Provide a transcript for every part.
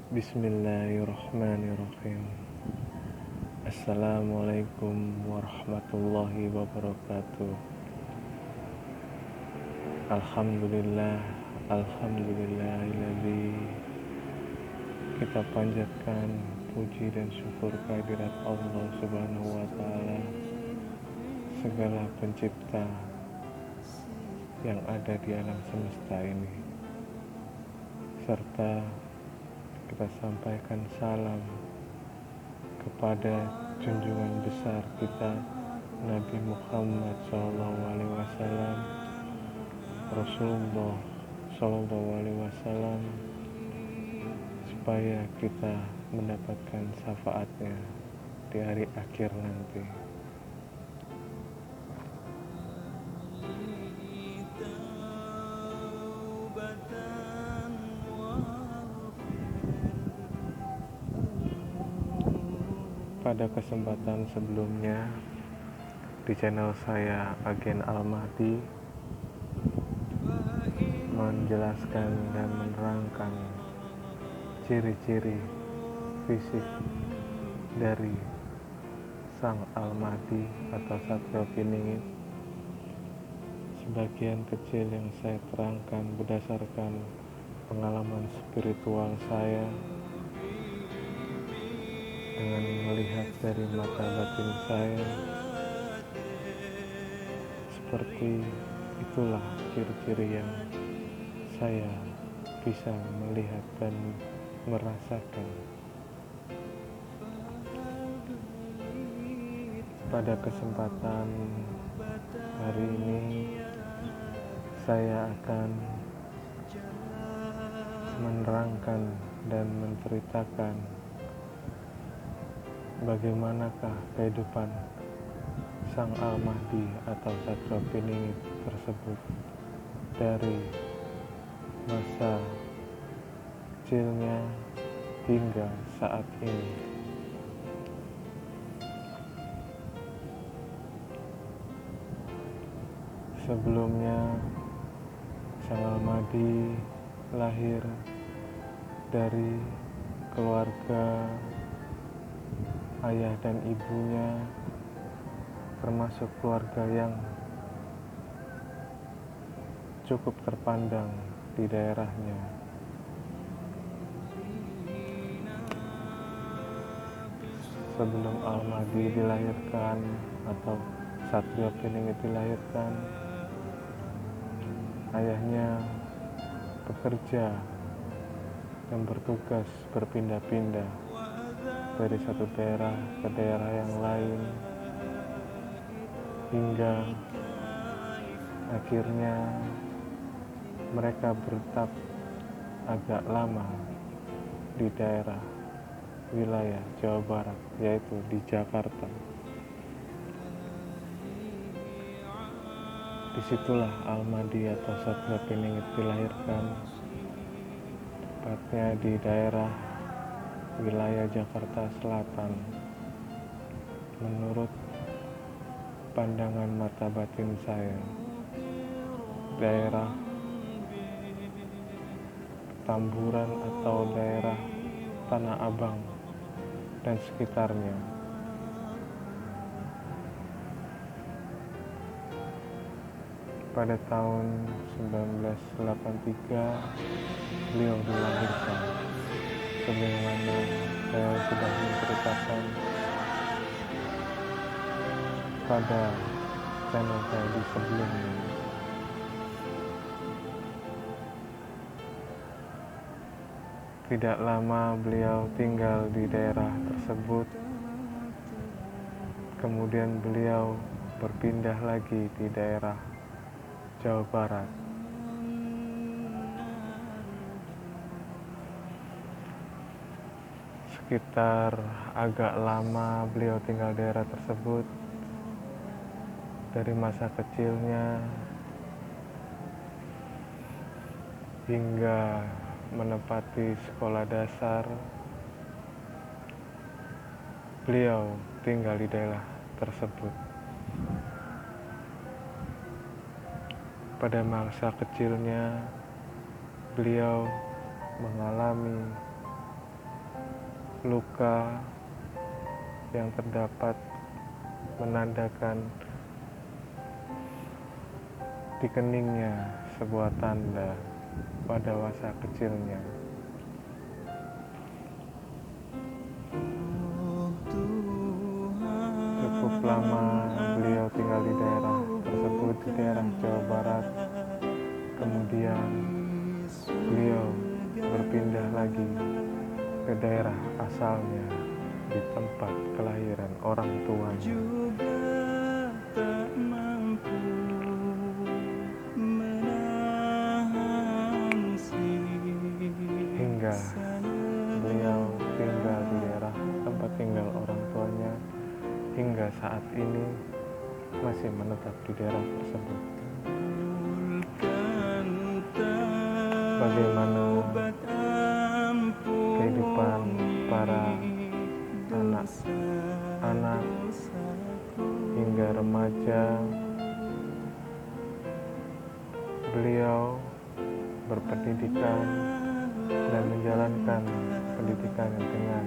Bismillahirrahmanirrahim. Assalamualaikum warahmatullahi wabarakatuh. Alhamdulillah, alhamdulillahilladzi. Kita panjatkan puji dan syukur kehadirat Allah Subhanahu wa taala, segala pencipta yang ada di alam semesta ini, serta kita sampaikan salam kepada junjungan besar kita Nabi Muhammad SAW, Rasulullah SAW, supaya kita mendapatkan syafaatnya di hari akhir nanti. Pada kesempatan sebelumnya di channel saya Agen Al-Mahdi menjelaskan dan menerangkan ciri-ciri fisik dari Sang Al-Mahdi atau Satrio Piningit. Sebagian kecil yang saya terangkan berdasarkan pengalaman spiritual saya dengan melihat dari mata batin saya. Seperti itulah ciri-ciri yang saya bisa melihat dan merasakan. Pada kesempatan hari ini saya akan menerangkan dan menceritakan bagaimanakah kehidupan Sang Al-Mahdi atau Satrio Piningit tersebut dari masa kecilnya hingga saat ini. Sebelumnya Sang Al-Mahdi lahir dari keluarga ayah dan ibunya, termasuk keluarga yang cukup terpandang di daerahnya. Sebelum Al-Mahdi dilahirkan atau Satrio Piningit dilahirkan, ayahnya bekerja dan bertugas berpindah-pindah dari satu daerah ke daerah yang lain, hingga akhirnya mereka bertap agak lama di daerah wilayah Jawa Barat, yaitu di Jakarta. Disitulah Al-Mahdi atau Satrio Piningit dilahirkan, tepatnya di daerah wilayah Jakarta Selatan. Menurut pandangan mata batin saya, daerah Petamburan atau daerah Tanah Abang dan sekitarnya. Pada tahun 1983 beliau dilahirkan, sebagaimana saya sudah menceritakan pada channel saya di sebelumnya. Tidak lama beliau tinggal di daerah tersebut, kemudian beliau berpindah lagi di daerah Jawa Barat. Sekitar agak lama beliau tinggal di daerah tersebut. Dari masa kecilnya hingga menepati sekolah dasar, beliau tinggal di daerah tersebut. Pada masa kecilnya beliau mengalami luka yang terdapat menandakan di keningnya sebuah tanda pada masa kecilnya. Cukup lama beliau tinggal di daerah tersebut, di daerah Jawa Barat. Kemudian beliau berpindah lagi ke daerah asalnya, di tempat kelahiran orang tuanya. Hingga beliau tinggal di daerah tempat tinggal orang tuanya, hingga saat ini masih menetap di daerah tersebut. Bagaimana kehidupan para anak-anak hingga remaja, beliau berpendidikan dan menjalankan pendidikan dengan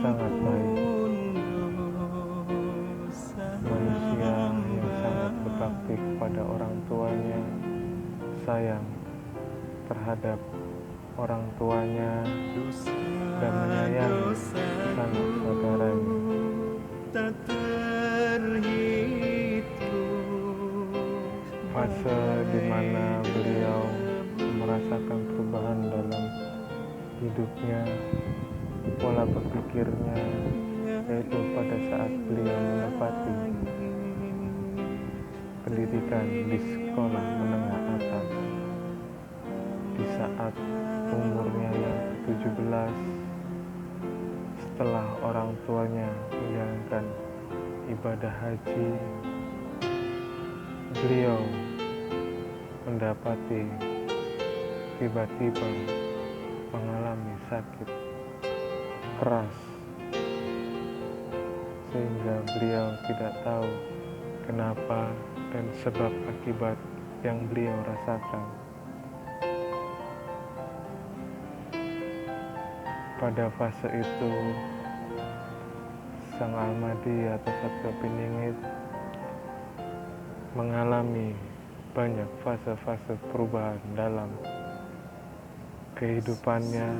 sangat baik. Manusia yang sangat berbakti kepada orang tuanya, sayang terhadap orang tuanya, dan menyayangi sanak saudaranya. Fase di mana beliau merasakan perubahan dalam hidupnya, pola berpikirnya, yaitu pada saat beliau menepati pendidikan di sekolah menengah atas. Di saat umurnya yang 17, setelah orang tuanya menjalankan ibadah haji, beliau mendapati tiba-tiba mengalami sakit keras, sehingga beliau tidak tahu kenapa dan sebab akibat yang beliau rasakan. Pada fase itu, Sang Almadi atau Satya Piningit mengalami banyak fase-fase perubahan dalam kehidupannya,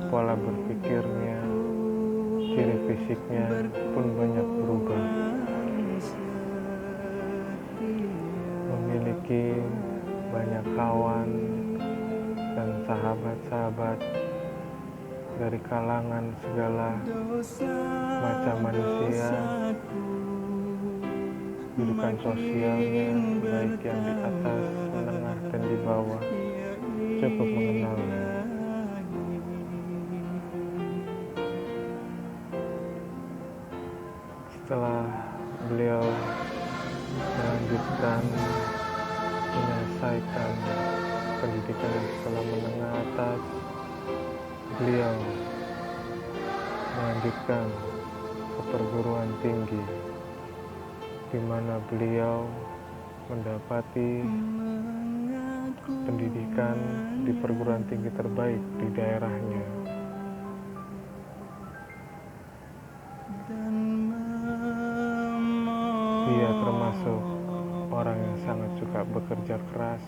pola berpikirnya, ciri fisiknya pun banyak berubah. Memiliki banyak kawan dan sahabat-sahabat dari kalangan segala macam manusia. Kehidupan sosialnya, baik yang di atas, menengah, dan di bawah, cukup mengenalnya. Setelah beliau melanjutkan menyelesaikan pendidikan di sekolah menengah atas, beliau melanjutkan ke perguruan tinggi, di mana beliau mendapati pendidikan di perguruan tinggi terbaik di daerahnya. Dia termasuk orang yang sangat suka bekerja keras,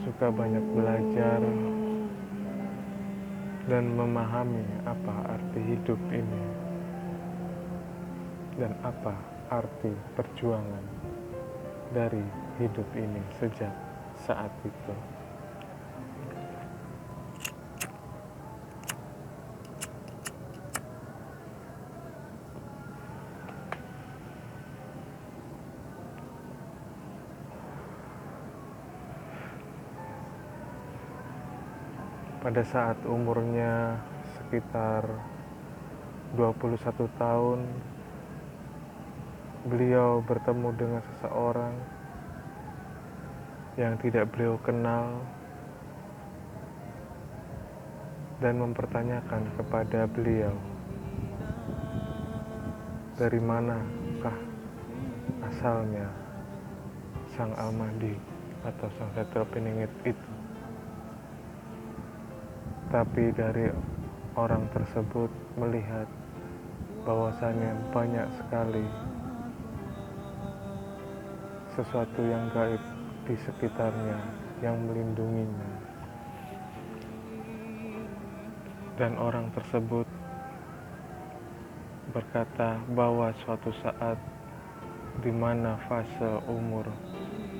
suka banyak belajar, dan memahami apa arti hidup ini dan apa arti perjuangan dari hidup ini sejak saat itu. Pada saat umurnya sekitar 21 tahun, beliau bertemu dengan seseorang yang tidak beliau kenal dan mempertanyakan kepada beliau, dari manakah asalnya Sang Almadi atau Sang Satya Piningit itu. Tapi dari orang tersebut melihat bahwasannya banyak sekali sesuatu yang gaib di sekitarnya yang melindunginya. Dan orang tersebut berkata bahwa suatu saat di mana fase umur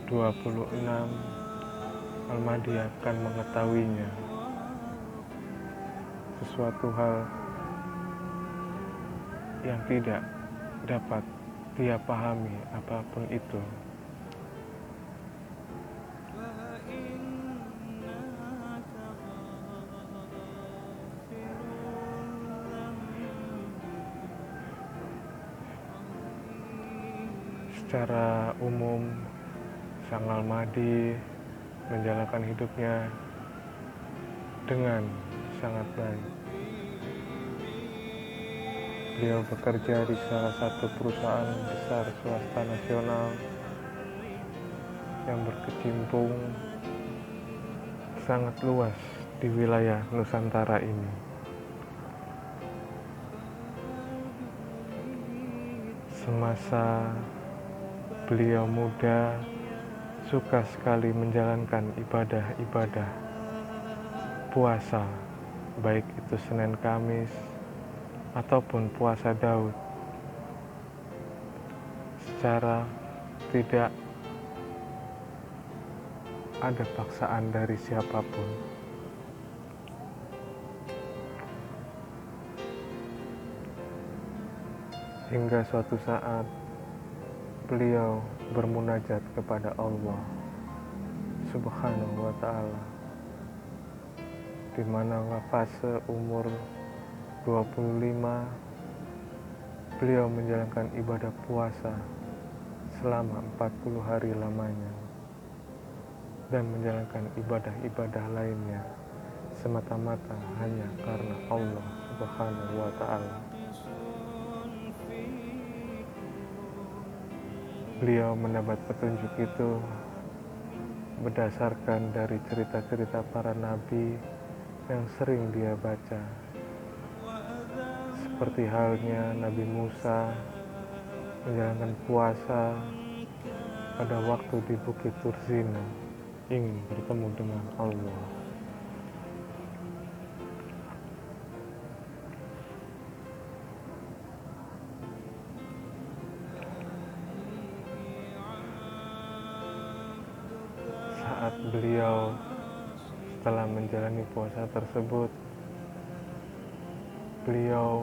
26 Al-Mahdi akan mengetahuinya. Sesuatu hal yang tidak dapat dia pahami apapun itu. Secara umum, Sang Al-Mahdi menjalankan hidupnya dengan sangat baik. Beliau bekerja di salah satu perusahaan besar swasta nasional yang berkecimpung sangat luas di wilayah Nusantara ini. Semasa beliau muda, suka sekali menjalankan ibadah-ibadah puasa, baik itu Senin Kamis ataupun puasa Daud, secara tidak ada paksaan dari siapapun. Hingga suatu saat beliau bermunajat kepada Allah Subhanahu wa Ta'ala, di mana fase umur 25 beliau menjalankan ibadah puasa selama 40 hari lamanya dan menjalankan ibadah-ibadah lainnya semata-mata hanya karena Allah Subhanahu wa Ta'ala. Beliau mendapat petunjuk itu berdasarkan dari cerita-cerita para nabi yang sering dia baca, seperti halnya Nabi Musa menjalankan puasa pada waktu di Bukit Turzina ingin bertemu dengan Allah. Saat beliau setelah menjalani puasa tersebut, beliau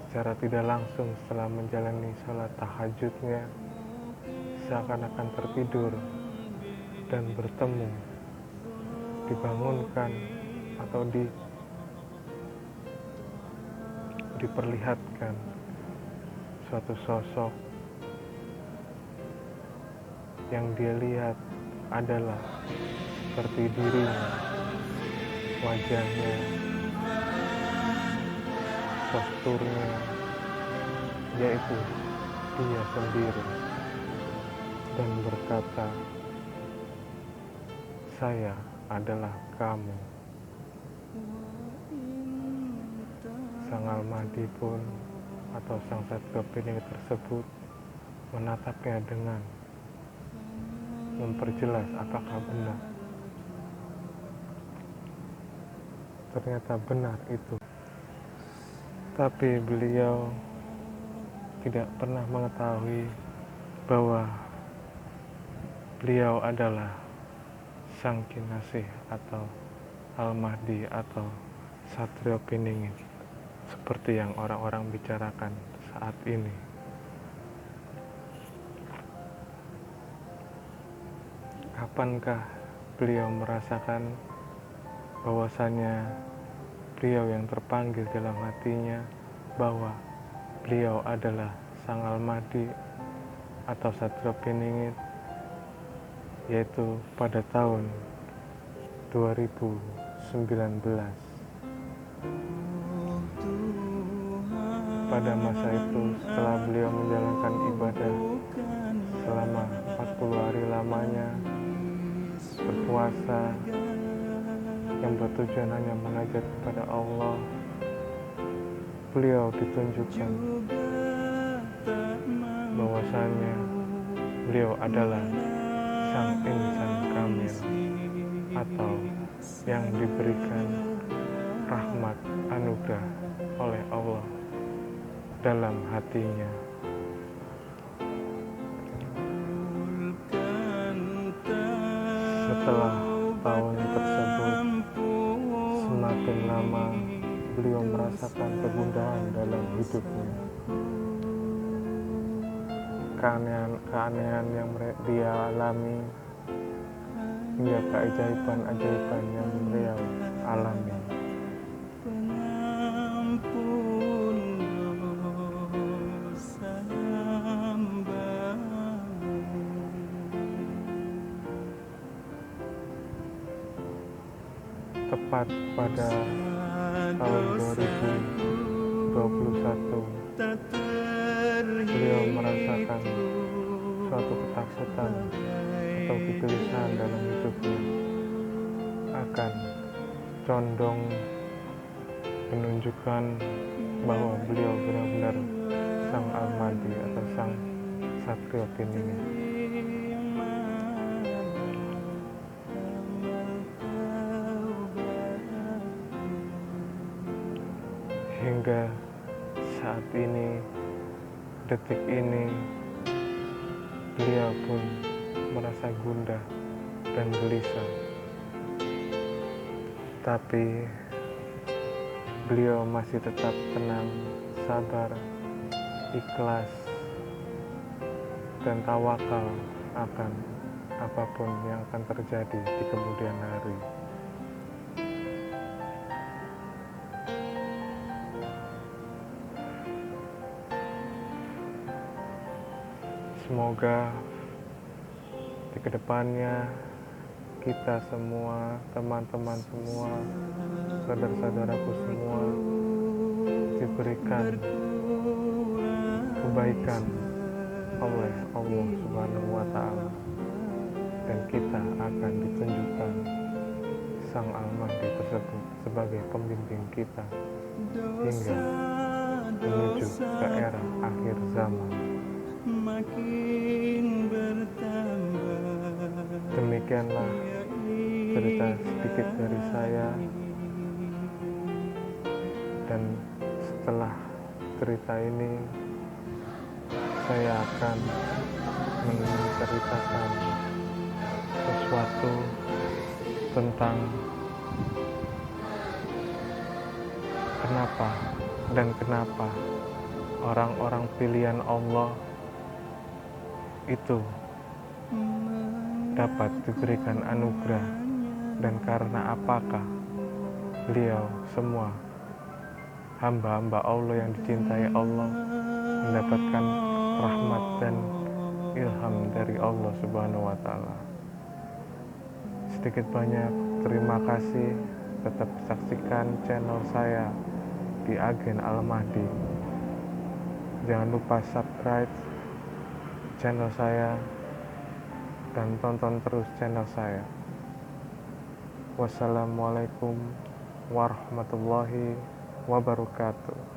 secara tidak langsung setelah menjalani sholat tahajudnya seakan-akan tertidur dan bertemu, dibangunkan atau diperlihatkan suatu sosok yang dia lihat adalah seperti dirinya, wajahnya, posturnya, yaitu dia sendiri, dan berkata, "Saya adalah kamu." Sang Al-Mahdi pun atau sang Satrio Piningit tersebut menatapnya dengan memperjelas apakah benar. Ternyata benar itu. Tapi beliau tidak pernah mengetahui bahwa beliau adalah sang Kinasih atau Al-Mahdi atau Satrio Piningit, seperti yang orang-orang bicarakan saat ini. Kapankah beliau merasakan bahwasannya beliau yang terpanggil dalam hatinya bahwa beliau adalah sang Al-Mahdi atau Satrio Piningit, yaitu pada tahun 2019. Pada masa itu, setelah beliau menjalankan ibadah selama 40 hari lamanya, berpuasa yang bertujuan hanya menajat kepada Allah, beliau ditunjukkan bahwasanya beliau adalah sang insan kamil atau yang diberikan rahmat anugerah oleh Allah dalam hatinya. Setelah tahun tersebut, semakin lama beliau merasakan kegundahan dalam hidupnya. Keanehan yang dia alami hingga keajaiban-ajaiban yang beliau alami. Tepat pada tahun 2021, beliau merasakan suatu ketakutan atau kegelisahan dalam hidupnya akan condong menunjukkan bahwa beliau benar-benar sang Al-Mahdi atau sang Satrio Tinini. Hingga saat ini, detik ini, beliau pun merasa gundah dan gelisah. Tapi beliau masih tetap tenang, sabar, ikhlas, dan tawakal akan apapun yang akan terjadi di kemudian hari. Semoga di kedepannya kita semua, teman-teman semua, saudara-saudaraku semua diberikan kebaikan oleh Allah Subhanahu wa Ta'ala, dan kita akan ditunjukkan sang Al-Mahdi tersebut sebagai pembimbing kita hingga menuju ke era akhir zaman. Demikianlah cerita sedikit dari saya, dan setelah cerita ini saya akan menceritakan sesuatu tentang kenapa orang-orang pilihan Allah itu dapat diberikan anugerah, dan karena apakah beliau semua hamba-hamba Allah yang dicintai Allah mendapatkan rahmat dan ilham dari Allah Subhanahu wa Ta'ala. Sedikit banyak terima kasih. Tetap saksikan channel saya di Agen Al-Mahdi. Jangan lupa subscribe channel saya dan tonton terus channel saya. Wassalamualaikum warahmatullahi wabarakatuh.